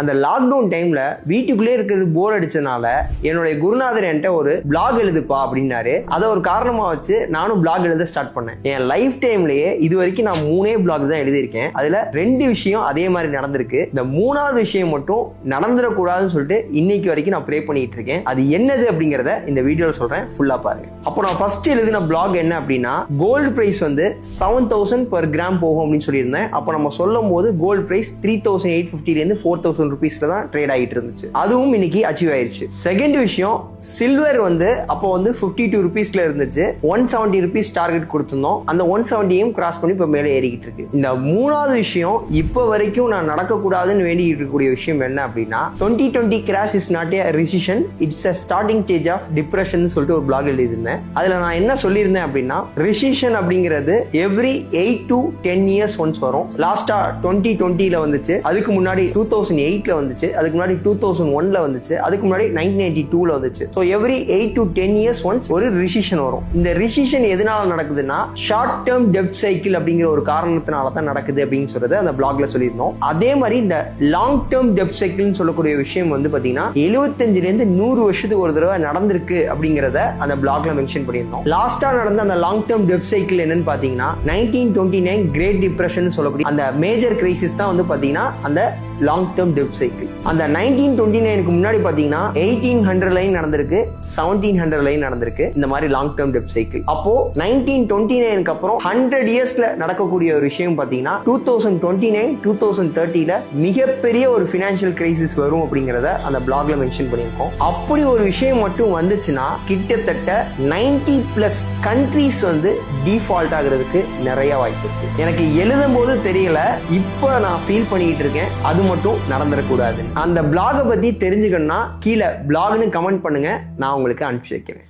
அந்த லாக்டவுன் டைம்ல வீட்டுக்குள்ளே இருக்கிறது போர் அடிச்சனால என்னுடைய குருநாதர் என்கிட்ட ஒரு பிளாக் எழுதுப்பா அப்படின்னாரு. அதை ஒரு காரணமா வச்சு நானும் பிளாக் எழுத ஸ்டார்ட் பண்ணேன். என் லைஃப் டைம்லயே இது வரைக்கும் நான் 3 பிளாக் தான் எழுதியிருக்கேன். அதுல 2 விஷயம் அதே மாதிரி நடந்திருக்கு. இந்த 3வது விஷயம் மட்டும் நடந்துடக்கூடாதுன்னு சொல்லிட்டு இன்னைக்கு வரைக்கும் நான் ப்ரே பண்ணிட்டு இருக்கேன். அது என்னது அப்படிங்கறத இந்த வீடியோல சொல்றேன், ஃபுல்லா பாருங்க. அப்போ நான் ஃபர்ஸ்ட் எழுதின பிளாக் என்ன அப்படின்னா, கோல்டு பிரைஸ் வந்து 7000 per கிராம் போகும் அப்படின்னு சொல்லியிருந்தேன். அப்போ நம்ம சொல்லும் போது கோல்டு பிரைஸ் 3850 இருந்து 4000 ரூபீஸ்ல தான் ட்ரேட் ஆகிட்டு இருந்துச்சு. அதுவும் இன்னைக்கு அச்சீவ் ஆயிருச்சு. செகண்ட் விஷயம், சில்வர் வந்து அப்போ வந்து 52 ரூபீஸ்ல இருந்துச்சு. 170 ரூபீஸ் டார்கெட் கொடுத்திருந்தோம். அந்த 170யும் கிராஸ் பண்ணி இப்ப மேலே ஏறிக்கிட்டு இருக்கு. இந்த 3வது விஷயம் இப்ப வரைக்கும் நான் நடக்கக்கூடாதுன்னு வேண்டிட்டு இருக்கக்கூடிய விஷயம் என்ன அப்படின்னா, 2020 crash is not a recession, it's a starting stage of depression சொல்லிட்டு ஒரு பிளாக் எழுதியிருந்தேன். அதுல நான் என்ன சொல்லியிருந்தேன் அப்படின்னா, ரிசிஷன் அப்படிங்கிறது எவ்ரி 8 to 10 years ஒன்ஸ் வரும். லாஸ்டா 2020ல வந்துச்சு, அதுக்கு முன்னாடி 2008 வந்துச்சு, அதுக்கு முன்னாடி 2001ல வந்துச்சு, அதுக்கு முன்னாடி 1992ல வந்துச்சு. So every 8 to 10 years once ஒரு ரிசிஷன் வரும். இந்த ரிசிஷன் எதனால நடக்குதுன்னா, ஷார்ட் டேர்ம் டெப்ட் சைக்கிள் அப்படிங்கிற ஒரு காரணத்தினால தான் நடக்குது அப்படின்னு சொல்றது அந்த பிளாக்ல சொல்லியிருந்தோம். அதே மாதிரி இந்த லாங் டேர்ம் டெப்ட் சைக்கிள்னு சொல்லக்கூடிய விஷயம் வந்து பாத்தீங்கன்னா 75ல இருந்து 100 வருஷத்துக்கு ஒரு தடவை நடந்திருக்கு அப்படிங்கறத அந்த பிளாக்ல மென்ஷன் பண்ணியிருந்தோம். லாஸ்டா நடந்த அந்த லாங் டேர்ம் டெப்ட் சைக்கிள் என்னன்னு பாத்தீங்கன்னா 1929 கிரேட் டிப்ரெஷன் சொல்லக்கூடிய அந்த மேஜர் கிரைசிஸ் தான் வந்து பாத்தீங்கன்னா அந்த லாங் டேர்ம் டெப்ட் சைக்கிள். அந்த 1929க்கு முன்னாடி பாத்தீங்கன்னா 1800 லைன் நடந்திருக்கு, 1700 லைன் நடந்திருக்கு. இந்த மாதிரி லாங் டேர்ம் டெப்ட் சைக்கிள். அப்போ 1929க்கு அப்புறம் 100 இயர்ஸ்ல நடக்கக்கூடிய ஒரு விஷயம் பாத்தீங்கன்னா 2029 2030ல மிகப்பெரிய ஒரு பினான்சியல் கிரைசிஸ் வரும் அப்படிங்கறத அந்த பிளாக்ல மென்ஷன் பண்ணியிருக்கோம். அப்படி ஒரு விஷயம் மட்டும் வந்துச்சுன்னா கிட்டத்தட்ட 90+ கண்ட்ரீஸ் வந்து டிஃபால்ட் ஆகிறதுக்கு நிறைய வாய்ப்பு இருக்கு. எனக்கு எழுதும் போது தெரியல, இப்ப நான் ஃபீல் பண்ணிட்டு இருக்கேன் அது மட்டும் நடந்துடக்கூடாது. அந்த பிளாக பத்தி தெரிஞ்சுக்கணும்னா கீழே பிளாக்னு கமெண்ட் பண்ணுங்க, நான் உங்களுக்கு அனுப்பிச்சு வைக்கிறேன்.